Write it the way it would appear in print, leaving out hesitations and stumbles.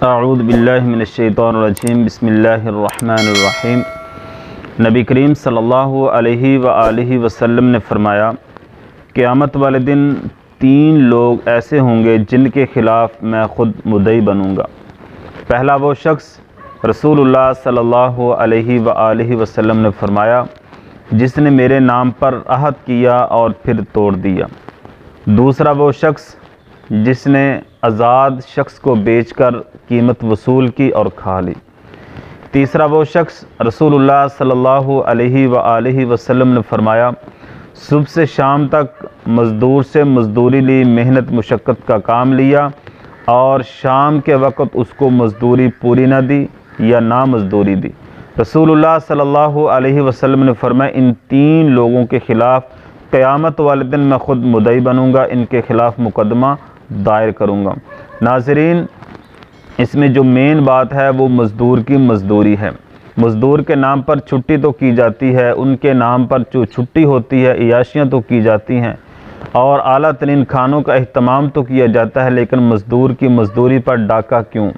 اعوذ باللہ من الشیطان الرجیم بسم اللہ الرحمن الرحیم۔ نبی کریم صلی اللہ علیہ وآلہ وسلم نے فرمایا، قیامت والے دن 3 لوگ ایسے ہوں گے جن کے خلاف میں خود مدعی بنوں گا۔ پہلا وہ شخص، رسول اللہ صلی اللہ علیہ وآلہ وسلم نے فرمایا، جس نے میرے نام پر عہد کیا اور پھر توڑ دیا۔ دوسرا وہ شخص جس نے آزاد شخص کو بیچ کر قیمت وصول کی اور کھا لی۔ تیسرا وہ شخص، رسول اللہ صلی اللہ علیہ وآلہ وسلم نے فرمایا، صبح سے شام تک مزدور سے مزدوری لی، محنت مشقت کا کام لیا اور شام کے وقت اس کو مزدوری پوری نہ دی یا نہ مزدوری دی۔ رسول اللہ صلی اللہ علیہ وسلم نے فرمایا، ان 3 لوگوں کے خلاف قیامت والے دن میں خود مدعی بنوں گا، ان کے خلاف مقدمہ دائر کروں گا۔ ناظرین، اس میں جو مین بات ہے وہ مزدور کی مزدوری ہے۔ مزدور کے نام پر چھٹی تو کی جاتی ہے، ان کے نام پر جو چھٹی ہوتی ہے، عیاشیاں تو کی جاتی ہیں اور اعلیٰ ترین کھانوں کا اہتمام تو کیا جاتا ہے، لیکن مزدور کی مزدوری پر ڈاکہ کیوں؟